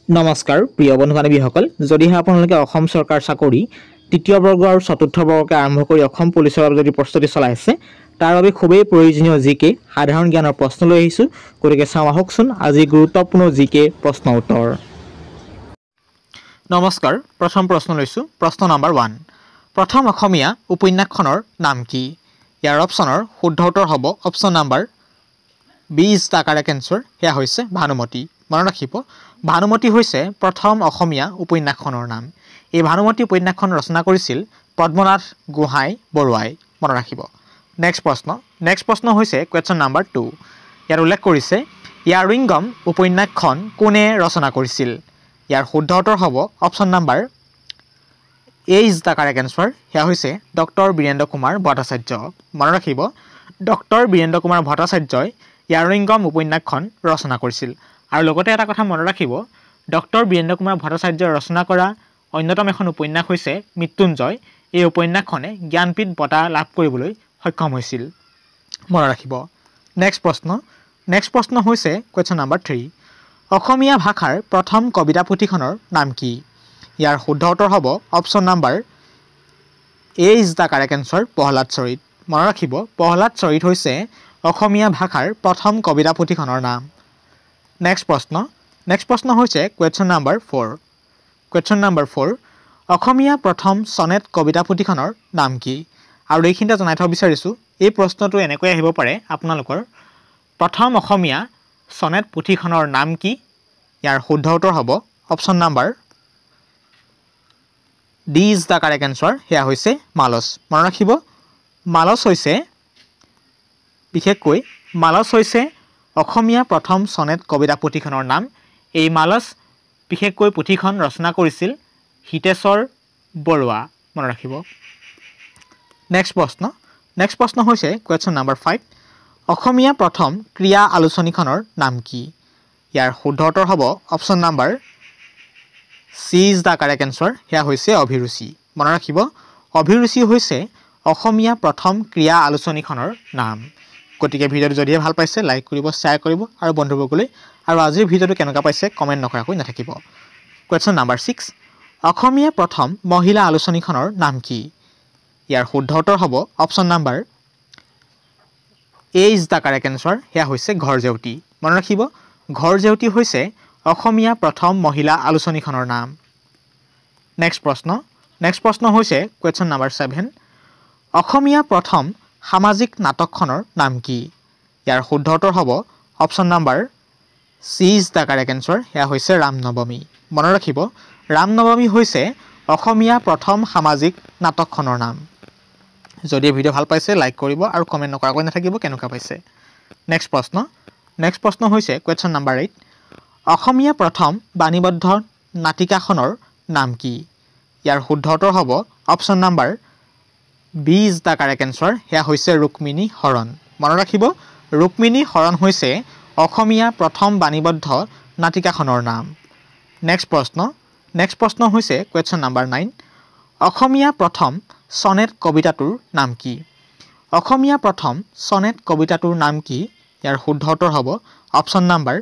নমস্কাৰ প্ৰিয় বন্ধু বান্ধৱীসকল যদিহে আপোনালোকে অসম চৰকাৰ চাকৰি তৃতীয় বৰ্গ আৰু চতুৰ্থ বৰ্গকে আৰম্ভ কৰি অসম পুলিচৰ বাবে যদি প্ৰস্তুতি চলাই আছে তাৰ বাবে খুবেই প্ৰয়োজনীয় জিকে সাধাৰণ জ্ঞানৰ প্ৰশ্ন লৈ আহিছোঁ গতিকে চাওঁ আহকচোন আজি গুৰুত্বপূৰ্ণ জিকে প্ৰশ্ন উত্তৰ নমস্কাৰ প্ৰথম প্ৰশ্ন লৈছোঁ প্ৰশ্ন নম্বৰ 1 প্ৰথম অসমীয়া উপন্যাসখনৰ নাম কি ইয়াৰ অপচনৰ শুদ্ধ উত্তৰ হ'ব option number B is the correct answer হেয়া হৈছে ভানুমতি মনত ৰাখিব ভানুমতি হৈছে প্ৰথম অসমীয়া উপন্যাসখনৰ নাম এই ভানুমতি উপন্যাসখন ৰচনা কৰিছিল পদ্মনাথ গোহাঁই বৰুৱাই মনত ৰাখিব নেক্সট প্ৰশ্ন হৈছে কোৱেশ্চন নম্বৰ 2 ইয়াৰ উল্লেখ কৰিছে ইয়াৰিংগম উপন্যাসখন কোনে ৰচনা কৰিছিল ইয়াৰ শুদ্ধ উত্তৰ হ'ব option number A is the correct answer হেয়া হৈছে ডক্টৰ বীৰেন্দ্ৰ কুমাৰ ভট্টাচাৰ্য মনত ৰাখিব ডক্টৰ বীৰেন্দ্ৰ কুমাৰ ভট্টাচাৰ্যই ইয়াৰিংগম উপন্যাসখন ৰচনা কৰিছিল আৰু লগতে এটা কথা মনত ৰাখিব ডক্টৰ বীৰেন্দ্ৰ কুমাৰ ভট্টাচাৰ্যই ৰচনা কৰা অন্যতম এখন উপন্যাস হৈছে মৃত্যুঞ্জয় এই উপন্যাসখনে জ্ঞানপীঠ বঁটা লাভ কৰিবলৈ সক্ষম হৈছিল মনত ৰাখিব নেক্সট প্ৰশ্ন হৈছে কোৱেশ্চন নম্বৰ 3 অসমীয়া ভাষাৰ প্ৰথম কবিতা পুথিখনৰ নাম কি ইয়াৰ শুদ্ধ উত্তৰ হ'ব option number A is the correct answer Prahlad চৰিত মনত ৰাখিব প্ৰহ্লাদ চৰিত হৈছে অসমীয়া ভাষাৰ প্ৰথম কবিতা পুথিখনৰ নাম নেক্সট প্ৰশ্ন হৈছে কোৱেশ্চন নম্বৰ 4 অসমীয়া প্ৰথম সনেট কবিতা পুথিখনৰ নাম কি আৰু এইখিনিতে জনাই থব বিচাৰিছোঁ এই প্ৰশ্নটো এনেকৈ আহিব পাৰে আপোনালোকৰ প্ৰথম অসমীয়া সনেট পুথিখনৰ নাম কি ইয়াৰ শুদ্ধ উত্তৰ হ'ব option number D is the correct answer হেয়া হৈছে মালচ মনত ৰাখিব মালচ হৈছে অসমীয়া প্ৰথম সনেট কবিতা পুথিখনৰ নাম এই মালচ বিশেষকৈ পুথিখন ৰচনা কৰিছিল হিতেশ্বৰ বৰুৱা মনত ৰাখিব নেক্সট প্ৰশ্ন হৈছে কোৱেশ্চন নম্বৰ 5 অসমীয়া প্ৰথম ক্ৰিয়া আলোচনীখনৰ নাম কি ইয়াৰ শুদ্ধ উত্তৰ হ'ব option number C is the correct answer হেয়া হৈছে অভিৰুচি মনত ৰাখিব অভিৰুচি হৈছে অসমীয়া প্ৰথম ক্ৰিয়া আলোচনীখনৰ নাম গতিকে ভিডিঅ'টো যদিহে ভাল পাইছে লাইক কৰিব শ্বেয়াৰ কৰিব আৰু বন্ধুবৰ্গলৈ আৰু আজিৰ ভিডিঅ'টো কেনেকুৱা পাইছে কমেণ্ট নকৰাকৈ নাথাকিব কোৱেশ্চন নম্বৰ 6 অসমীয়া প্ৰথম মহিলা আলোচনীখনৰ নাম কি ইয়াৰ শুদ্ধ উত্তৰ হ'ব option number A is the correct answer হেয়া হৈছে ঘৰ জেউতি মনত ৰাখিব ঘৰ জেউতি হৈছে অসমীয়া প্ৰথম মহিলা আলোচনীখনৰ নাম নেক্সট প্ৰশ্ন হৈছে কোৱেশ্চন নম্বৰ 7 অসমীয়া প্ৰথম সামাজিক নাটকখনৰ নাম কি ইয়াৰ শুদ্ধ উত্তৰ হ'ব option number C is the correct answer হেয়া হৈছে ৰামনৱমী মনত ৰাখিব ৰামনৱমী হৈছে অসমীয়া প্ৰথম সামাজিক নাটকখনৰ নাম যদি ভিডিঅ' ভাল পাইছে লাইক কৰিব আৰু কমেণ্ট নকৰাকৈ নাথাকিব কেনেকুৱা পাইছে নেক্সট প্ৰশ্ন হৈছে কোৱেশ্চন নম্বৰ 8 অসমীয়া প্ৰথম বাণীবদ্ধ নাটিকাখনৰ নাম কি ইয়াৰ শুদ্ধ উত্তৰ হ'ব option number B is the correct answer হেয়া হৈছে ৰুক্মিণী হৰণ মনত ৰাখিব ৰুক্মিণী হৰণ হৈছে অসমীয়া প্ৰথম বাণীবদ্ধ নাটিকাখনৰ নাম নেক্সট প্ৰশ্ন হৈছে কোৱেশ্চন নম্বৰ 9 অসমীয়া প্ৰথম সনেট কবিতাটোৰ নাম কি অসমীয়া প্ৰথম সনেট কবিতাটোৰ নাম কি ইয়াৰ শুদ্ধ উত্তৰ হ'ব option number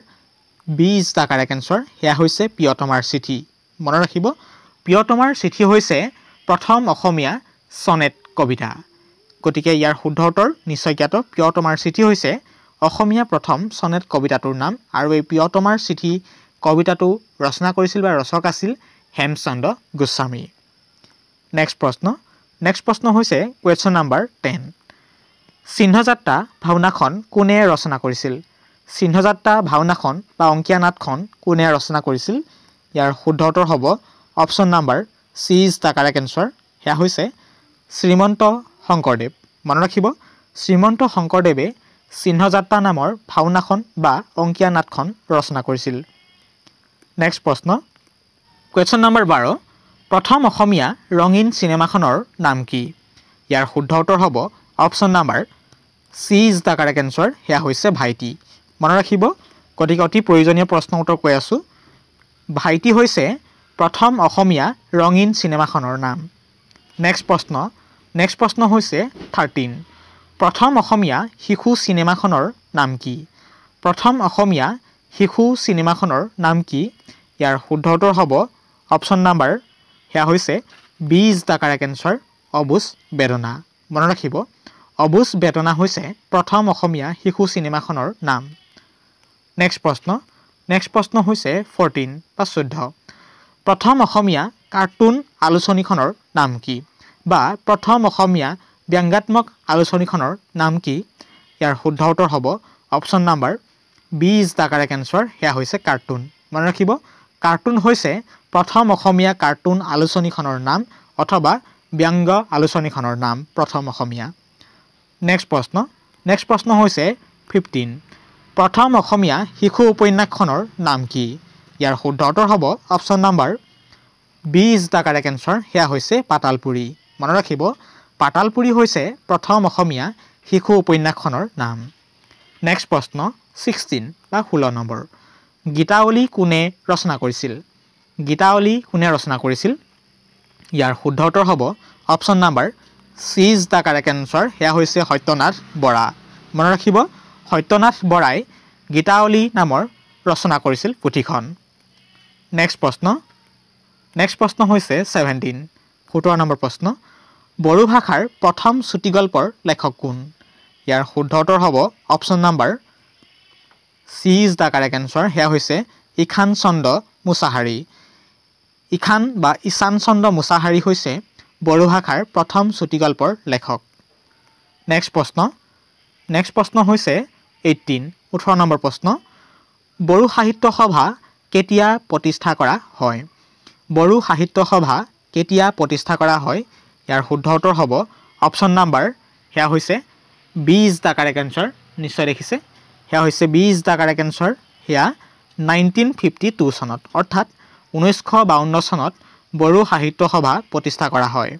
B is the correct answer হেয়া হৈছে প্ৰিয়তমাৰ চিঠি মনত ৰাখিব প্ৰিয়তমাৰ চিঠি হৈছে প্ৰথম অসমীয়া সনেট কবিতা গতিকে ইয়াৰ শুদ্ধ উত্তৰ নিশ্চয় জ্ঞাত প্ৰিয়তমাৰ চিঠি হৈছে অসমীয়া প্ৰথম সনেট কবিতাটোৰ নাম আৰু এই প্ৰিয়তমাৰ চিঠি কবিতাটো ৰচনা কৰিছিল বা ৰচক আছিল হেমচন্দ্ৰ গোস্বামী নেক্সট প্ৰশ্ন হৈছে কোৱেশ্চন নম্বৰ 10 চিহ্নযাত্ৰা ভাওনাখন কোনে ৰচনা কৰিছিল চিহ্নযাত্ৰা ভাওনাখন বা অংকীয়া নাটখন কোনে ৰচনা কৰিছিল ইয়াৰ শুদ্ধ উত্তৰ হ'ব option number C is the correct answer হেয়া হৈছে শ্ৰীমন্ত শংকৰদেৱ মনত ৰাখিব শ্ৰীমন্ত শংকৰদেৱে চিহ্নযাত্ৰা নামৰ ভাওনাখন বা অংকীয়া নাটখন ৰচনা কৰিছিল নেক্সট প্ৰশ্ন কোৱেশ্চন নম্বৰ 12 প্ৰথম অসমীয়া ৰঙীন চিনেমাখনৰ নাম কি ইয়াৰ শুদ্ধ উত্তৰ হ'ব option number C is the correct answer হেয়া হৈছে ভাইটি মনত ৰাখিব গতিকে অতি প্ৰয়োজনীয় প্ৰশ্ন উত্তৰ কৈ আছোঁ ভাইটি হৈছে প্ৰথম অসমীয়া ৰঙীন চিনেমাখনৰ নাম নেক্সট প্ৰশ্ন হৈছে 13 প্ৰথম অসমীয়া শিশু চিনেমাখনৰ নাম কি প্ৰথম অসমীয়া শিশু চিনেমাখনৰ নাম কি ইয়াৰ শুদ্ধ উত্তৰ হ'ব অপশ্যন নাম্বাৰ হেয়া হৈছে B is the correct answer অবুজ বেদনা মনত ৰাখিব অবুজ বেদনা হৈছে প্ৰথম অসমীয়া শিশু চিনেমাখনৰ নাম নেক্সট প্ৰশ্ন হৈছে 14 বা 14 প্ৰথম অসমীয়া কাৰ্টুন আলোচনীখনৰ নাম কি বা প্ৰথম অসমীয়া ব্যংগাত্মক আলোচনীখনৰ নাম কি ইয়াৰ শুদ্ধ উত্তৰ হ'ব option number B is the correct answer হেয়া হৈছে কাৰ্টুন মনত ৰাখিব কাৰ্টুন হৈছে প্ৰথম অসমীয়া কাৰ্টুন আলোচনীখনৰ নাম অথবা ব্যংগ আলোচনীখনৰ নাম প্ৰথম অসমীয়া নেক্সট প্ৰশ্ন হৈছে 15 প্ৰথম অসমীয়া শিশু উপন্যাসখনৰ নাম কি ইয়াৰ শুদ্ধ উত্তৰ হ'ব option number B is the correct answer হেয়া হৈছে পাতালপুৰি মনত ৰাখিব পাতালপুৰি হৈছে প্ৰথম অসমীয়া শিশু উপন্যাসখনৰ নাম নেক্সট প্ৰশ্ন 16 বা 16 নম্বৰ গীতাৱলী কোনে ৰচনা কৰিছিল ইয়াৰ শুদ্ধ উত্তৰ হ'ব option number C is the correct answer হেয়া হৈছে সত্যনাথ বৰা মনত ৰাখিব সত্যনাথ বৰাই গীতাৱলী নামৰ ৰচনা কৰিছিল পুথিখন নেক্সট প্ৰশ্ন হৈছে 17 নম্বৰ প্ৰশ্ন বড়ো ভাষাৰ প্ৰথম চুটি গল্পৰ লেখক কোন ইয়াৰ শুদ্ধ উত্তৰ হ'ব option number C is the correct answer হেয়া হৈছে ঈশান চন্দ্ৰ মুছাহাৰী ঈশান বা ঈশান চন্দ্ৰ মুছাহাৰী হৈছে বড়ো ভাষাৰ প্ৰথম চুটি গল্পৰ লেখক নেক্সট প্ৰশ্ন হৈছে 18 নম্বৰ প্ৰশ্ন বড়ো সাহিত্য সভা কেতিয়া প্ৰতিষ্ঠা কৰা হয় ইয়াৰ শুদ্ধ উত্তৰ হ'ব অপশ্যন নাম্বাৰ হেয়া হৈছে B is the correct answer নিশ্চয় দেখিছে হেয়া হৈছে B is the correct answer হেয়া 1952 চনত অৰ্থাৎ 1952 চনত বড়ো সাহিত্য সভা প্ৰতিষ্ঠা কৰা হয়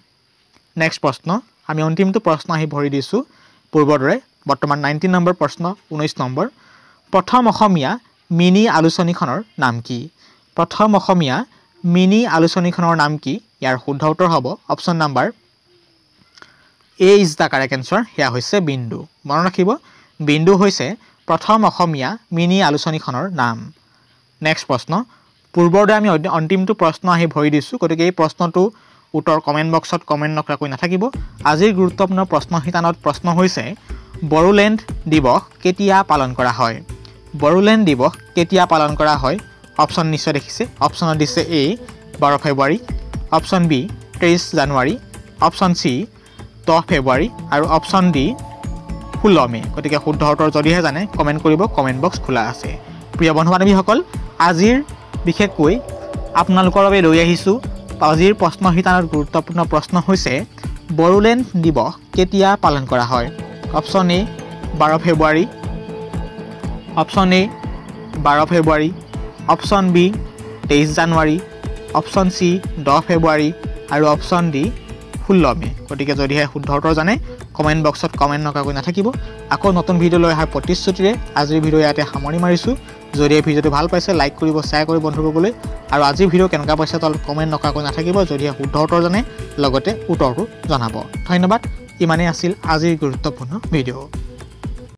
নেক্সট প্ৰশ্ন আমি অন্তিমটো প্ৰশ্ন আহি ভৰি দিছো পূৰ্বৰ দৰে বৰ্তমান 19 নম্বৰ প্ৰশ্ন 19 নম্বৰ প্ৰথম অসমীয়া মিনি আলোচনীখনৰ নাম কি ইয়াৰ শুদ্ধ উত্তৰ হ'ব option number A is the correct answer হেয়া হৈছে বিন্দু মনত ৰাখিব বিন্দু হৈছে প্ৰথম অসমীয়া মিনি আলোচনীখনৰ নাম নেক্সট প্ৰশ্ন পূৰ্বৰ দৰে আমি অন্তিমটো প্ৰশ্ন আহি ভৰি দিছো গতিকে এই প্ৰশ্নটো উত্তৰ কমেন্ট বক্সত কমেন্ট নকৰাকৈ নাথাকিব আজিৰ গুৰুত্বপূৰ্ণ প্ৰশ্ন হিতানত প্ৰশ্ন হৈছে বড়োলেণ্ড দিৱস কেতিয়া পালন কৰা হয় অপশ্যন নিশ্চয় দেখিছে অপশ্যনত দিছে এ 12 ফেব্ৰুৱাৰী অপশ্যন বি 23 জানুৱাৰী অপশ্যন চি 10 ফেব্ৰুৱাৰী আৰু অপশ্যন ডি 16 মে গতিকে শুদ্ধ উত্তৰ যদিহে জানে কমেন্ট কৰিব কমেন্ট বক্স খোলা আছে প্ৰিয় বন্ধু বান্ধৱীসকল আজিৰ বিশেষকৈ আপোনালোকৰ বাবে লৈ আহিছো আজিৰ প্ৰশ্ন হিতানত গুৰুত্বপূৰ্ণ প্ৰশ্ন হৈছে বড়োলেণ্ড দিৱস কেতিয়া পালন কৰা হয় অপশ্যন এ 12 ফেব্ৰুৱাৰী অপশ্যন এ 12 ফেব্ৰুৱাৰী অপশ্যন বি 23 জানুৱাৰী অপশ্যন চি 10 ফেব্ৰুৱাৰী আৰু অপশ্যন ডি 16 মে গতিকে যদিহে শুদ্ধ উত্তৰ জানে কমেন্ট বক্সত কমেন্ট নকৰাকৈ নাথাকিব আকৌ নতুন ভিডিঅ লৈ অহাৰ প্ৰতিশ্ৰুতিৰে আজিৰ ভিডিঅ ইয়াতে সামৰি মাৰিছো যদি এই ভিডিঅটো ভাল পাইছে লাইক কৰিব শ্বেয়াৰ কৰিব বন্ধুসকললৈ আৰু আজিৰ ভিডিঅ কেনেকুৱা পাইছে তল কমেন্ট নকৰাকৈ নাথাকিব যদিহে শুদ্ধ উত্তৰ জানে লগতে উত্তৰটো জনাব ধন্যবাদ ইমানেই আছিল আজিৰ গুৰুত্বপূৰ্ণ ভিডিঅ